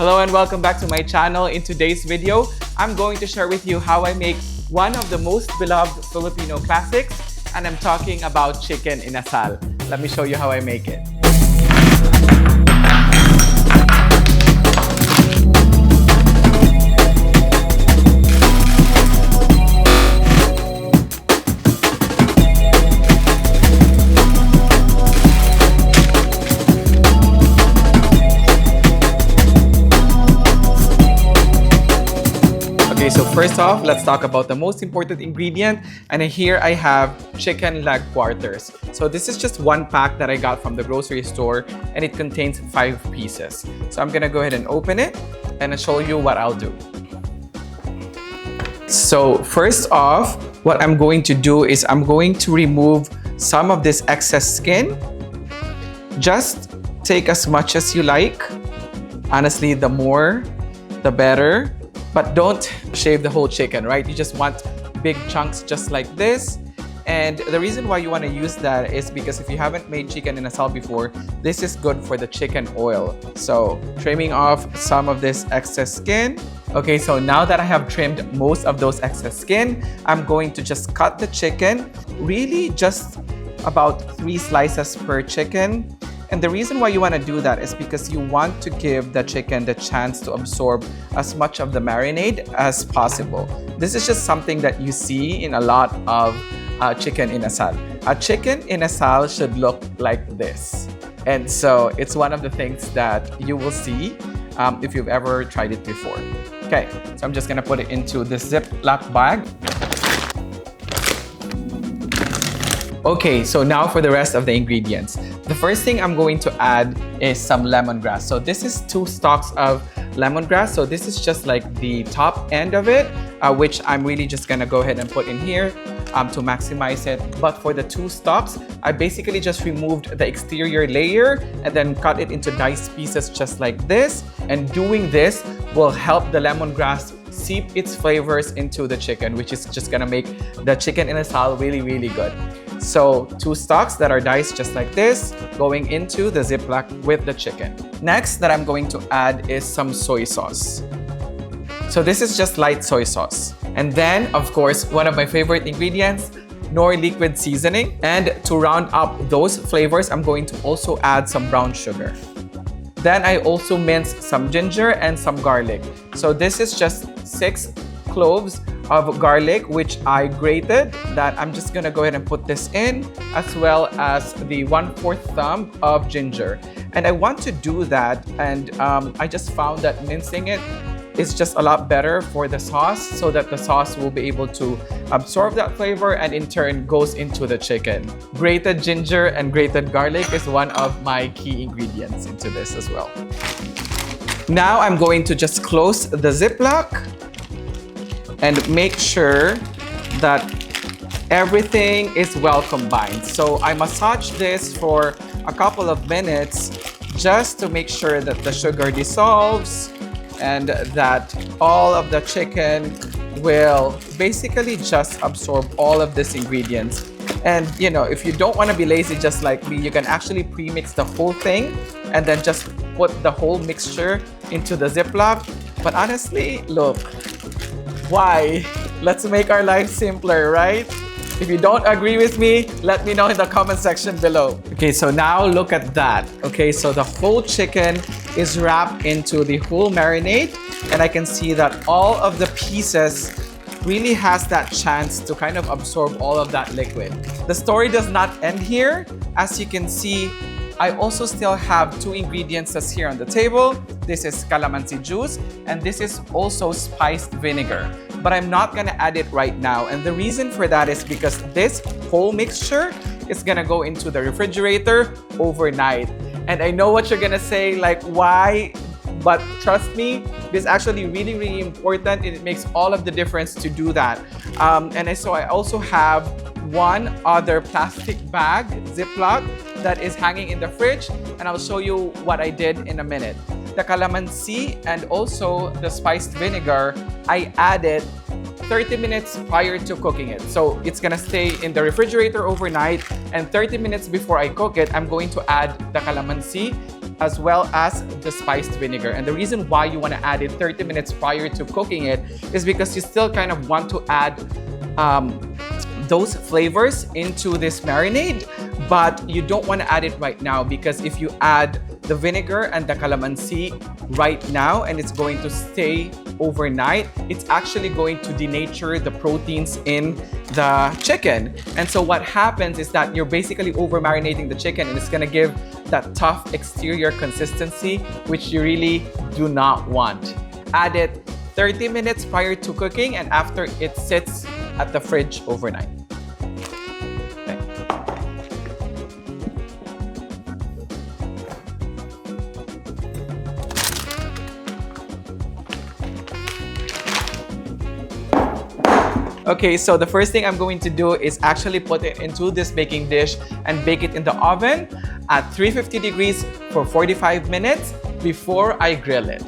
Hello and welcome back to my channel. In today's video, I'm going to share with you how I make one of the most beloved Filipino classics, and I'm talking about chicken inasal. Let me show you how I make it. Okay, so first off, let's talk about the most important ingredient. And here I have chicken leg quarters. So this is just one pack that I got from the grocery store, and it contains 5 pieces. So I'm gonna go ahead and open it and show you what I'll do. So first off, what I'm going to do is I'm going to remove some of this excess skin. Just take as much as you like. Honestly, the more, the better. But don't shave the whole chicken, right? You just want big chunks just like this. And the reason why you want to use that is because if you haven't made chicken inasal before, this is good for the chicken oil. So trimming off some of this excess skin. Okay, so now that I have trimmed most of those excess skin, I'm going to just cut the chicken, really just about 3 slices per chicken. And the reason why you want to do that is because you want to give the chicken the chance to absorb as much of the marinade as possible. This is just something that you see in a lot of chicken inasal. A chicken inasal should look like this. And so it's one of the things that you will see if you've ever tried it before. Okay, so I'm just gonna put it into this Ziploc bag. Okay, so now for the rest of the ingredients. The first thing I'm going to add is some lemongrass. So this is 2 stalks of lemongrass. So this is just like the top end of it, which I'm really just gonna go ahead and put in here to maximize it. But for the 2 stalks, I basically just removed the exterior layer and then cut it into diced pieces just like this. And doing this will help the lemongrass seep its flavors into the chicken, which is just gonna make the chicken inasal really, really good. So 2 stalks that are diced just like this, going into the Ziploc with the chicken. Next that I'm going to add is some soy sauce. So this is just light soy sauce. And then, of course, one of my favorite ingredients, Knorr liquid seasoning. And to round up those flavors, I'm going to also add some brown sugar. Then I also minced some ginger and some garlic. So this is just 6 cloves of garlic, which I grated, that I'm just gonna go ahead and put this in, as well as the 1/4 thumb of ginger. And I want to do that, and I just found that mincing it is just a lot better for the sauce, so that the sauce will be able to absorb that flavor and in turn goes into the chicken. Grated ginger and grated garlic is one of my key ingredients into this as well. Now I'm going to just close the Ziploc and make sure that everything is well combined. So I massage this for a couple of minutes just to make sure that the sugar dissolves and that all of the chicken will basically just absorb all of these ingredients. And you know, if you don't want to be lazy just like me, you can actually pre-mix the whole thing and then just put the whole mixture into the Ziploc. But honestly, look, why? Let's make our life simpler, right? If you don't agree with me, let me know in the comment section below. Okay, so now look at that. Okay, so the whole chicken is wrapped into the whole marinade, and I can see that all of the pieces really has that chance to kind of absorb all of that liquid. The story does not end here. As you can see, I also still have 2 ingredients that's here on the table. This is calamansi juice, and this is also spiced vinegar. But I'm not gonna add it right now. And the reason for that is because this whole mixture is gonna go into the refrigerator overnight. And I know what you're gonna say, like, why? But trust me, this is actually really, really important, and it makes all of the difference to do that. So I also have one other plastic bag, Ziploc, that is hanging in the fridge, and I'll show you what I did in a minute. The calamansi and also the spiced vinegar, I added 30 minutes prior to cooking it. So it's gonna stay in the refrigerator overnight, and 30 minutes before I cook it, I'm going to add the calamansi as well as the spiced vinegar. And the reason why you want to add it 30 minutes prior to cooking it is because you still kind of want to add those flavors into this marinade, but you don't want to add it right now, because if you add the vinegar and the calamansi right now and it's going to stay overnight, it's actually going to denature the proteins in the chicken. And so what happens is that you're basically over marinating the chicken, and it's going to give that tough exterior consistency, which you really do not want. Add it 30 minutes prior to cooking and after it sits at the fridge overnight. Okay, so the first thing I'm going to do is actually put it into this baking dish and bake it in the oven at 350 degrees for 45 minutes before I grill it.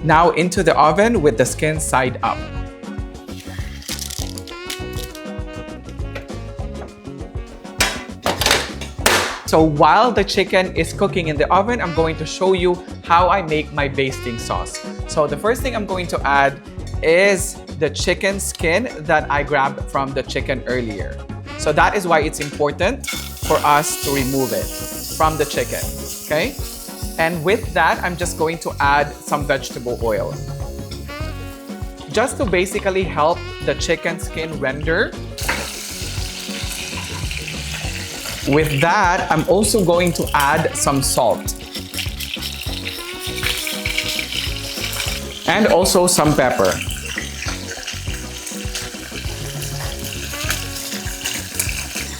Now into the oven with the skin side up. So while the chicken is cooking in the oven, I'm going to show you how I make my basting sauce. So the first thing I'm going to add is the chicken skin that I grabbed from the chicken earlier. So that is why it's important for us to remove it from the chicken, okay? And with that, I'm just going to add some vegetable oil, just to basically help the chicken skin render. With that, I'm also going to add some salt and also some pepper.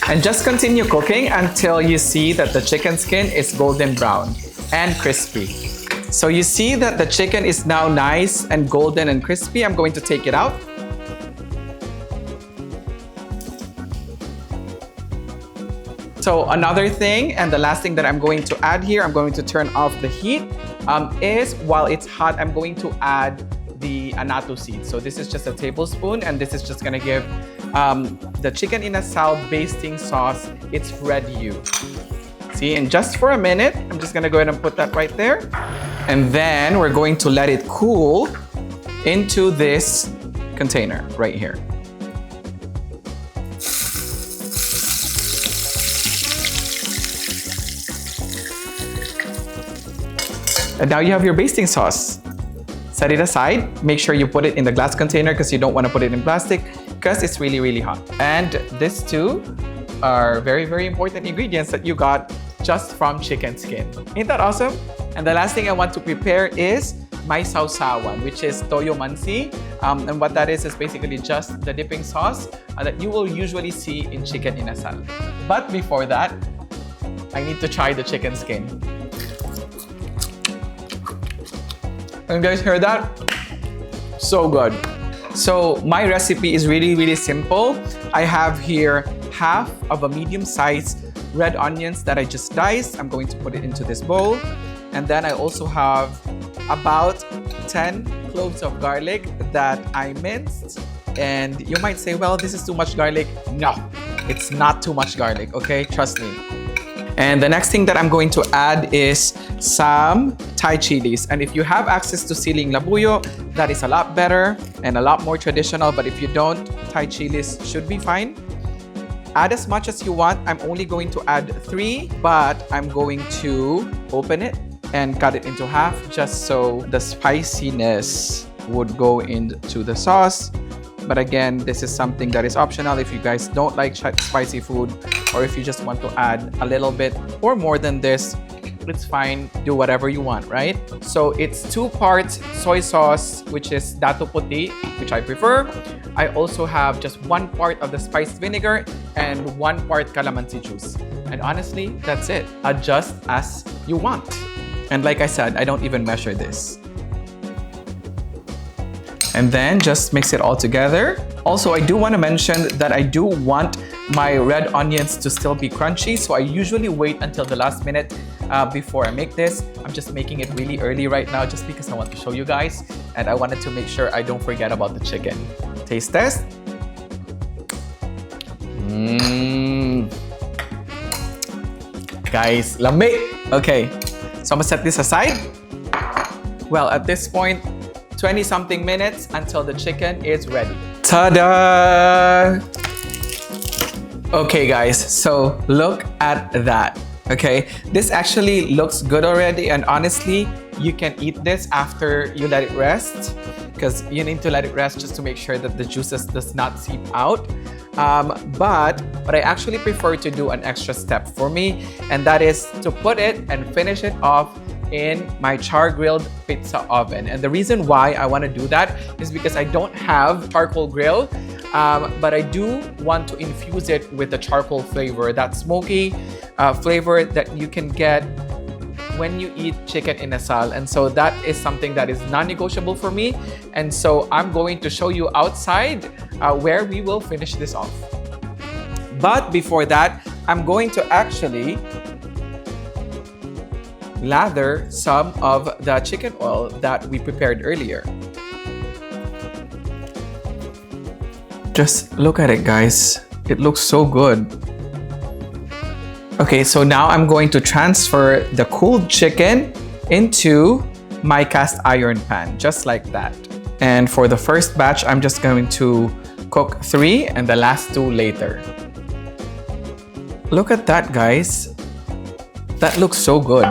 And just continue cooking until you see that the chicken skin is golden brown and crispy. So you see that the chicken is now nice and golden and crispy. I'm going to take it out. So another thing, and the last thing that I'm going to add here, I'm going to turn off the heat, is while it's hot, I'm going to add the annatto seeds. So this is just a tablespoon, and this is just gonna give the chicken inasal basting sauce its red hue. See, and just for a minute, I'm just gonna go ahead and put that right there. And then we're going to let it cool into this container right here. And now you have your basting sauce. Set it aside. Make sure you put it in the glass container because you don't want to put it in plastic because it's really, really hot. And these two are very, very important ingredients that you got just from chicken skin. Ain't that awesome? And the last thing I want to prepare is my sausawan, which is Toyomansi. And what that is basically just the dipping sauce that you will usually see in chicken inasal. But before that, I need to try the chicken skin. And guys, heard that? So good. So my recipe is really, really simple. I have here half of a medium-sized red onions that I just diced. I'm going to put it into this bowl. And then I also have about 10 cloves of garlic that I minced. And you might say, well, this is too much garlic. No, it's not too much garlic, okay? Trust me. And the next thing that I'm going to add is some Thai chilies. And if you have access to siling labuyo, that is a lot better and a lot more traditional. But if you don't, Thai chilies should be fine. Add as much as you want. I'm only going to add 3, but I'm going to open it and cut it into half just so the spiciness would go into the sauce. But again, this is something that is optional if you guys don't like spicy food, or if you just want to add a little bit or more than this, it's fine. Do whatever you want, right? So it's 2 parts soy sauce, which is dato puti, which I prefer. I also have just 1 part of the spiced vinegar and 1 part calamansi juice. And honestly, that's it. Adjust as you want. And like I said, I don't even measure this. And then just mix it all together. Also, I do want to mention that I do want my red onions to still be crunchy, so I usually wait until the last minute before I make this. I'm just making it really early right now just because I want to show you guys, and I wanted to make sure I don't forget about the chicken. Taste test. Guys, lami! Okay, so I'm gonna set this aside. Well, at this point, 20-something minutes until the chicken is ready. Ta-da! Okay guys, so look at that. Okay, this actually looks good already, and honestly, you can eat this after you let it rest, because you need to let it rest just to make sure that the juices does not seep out. But I actually prefer to do an extra step for me, and that is to put it and finish it off in my char-grilled pizza oven. And the reason why I want to do that is because I don't have charcoal grill, but I do want to infuse it with the charcoal flavor, that smoky flavor that you can get when you eat chicken inasal. And so that is something that is non-negotiable for me. And so I'm going to show you outside where we will finish this off. But before that, I'm going to actually lather some of the chicken oil that we prepared earlier. Just look at it, guys. It looks so good. Okay, so now I'm going to transfer the cooled chicken into my cast iron pan, just like that. And for the first batch, I'm just going to cook 3 and the last 2 later. Look at that, guys. That looks so good.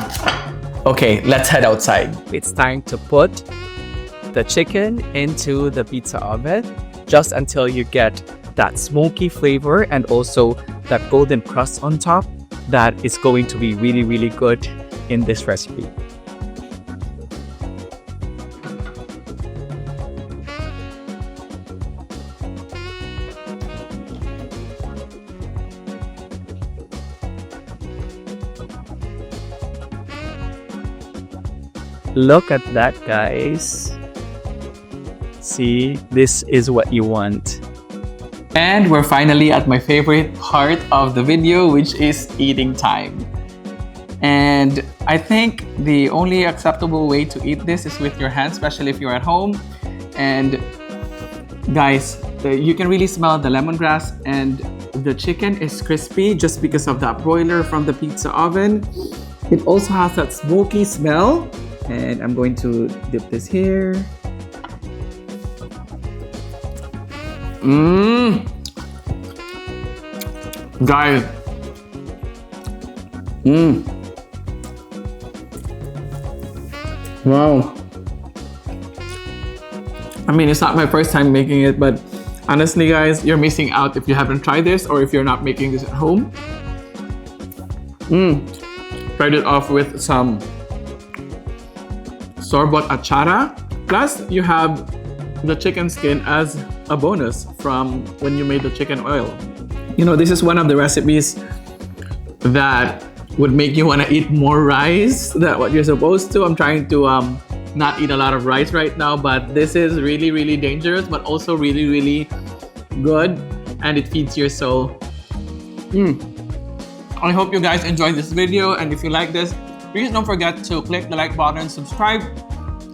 Okay, let's head outside. It's time to put the chicken into the pizza oven just until you get that smoky flavor and also that golden crust on top. That is going to be really, really good in this recipe. Look at that, guys. See, this is what you want. And we're finally at my favorite part of the video, which is eating time. And I think the only acceptable way to eat this is with your hands, especially if you're at home. And guys, you can really smell the lemongrass, and the chicken is crispy just because of that broiler from the pizza oven. It also has that smoky smell. And I'm going to dip this here. Guys. Wow. I mean, it's not my first time making it, but honestly, guys, you're missing out if you haven't tried this or if you're not making this at home. Tried it off with some store-bought Atchara. Plus, you have the chicken skin as a bonus from when you made the chicken oil. You know, this is one of the recipes that would make you want to eat more rice than what you're supposed to. I'm trying to not eat a lot of rice right now, but this is really, really dangerous, but also really, really good, and it feeds your soul. I hope you guys enjoyed this video, and if you like this, please don't forget to click the like button and subscribe.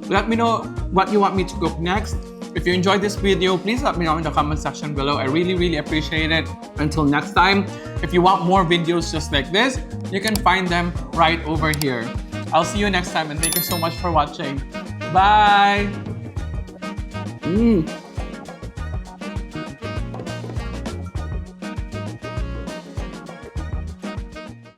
Let me know what you want me to cook next. If you enjoyed this video, please let me know in the comment section below. I really, really appreciate it. Until next time, if you want more videos just like this, you can find them right over here. I'll see you next time, and thank you so much for watching. Bye!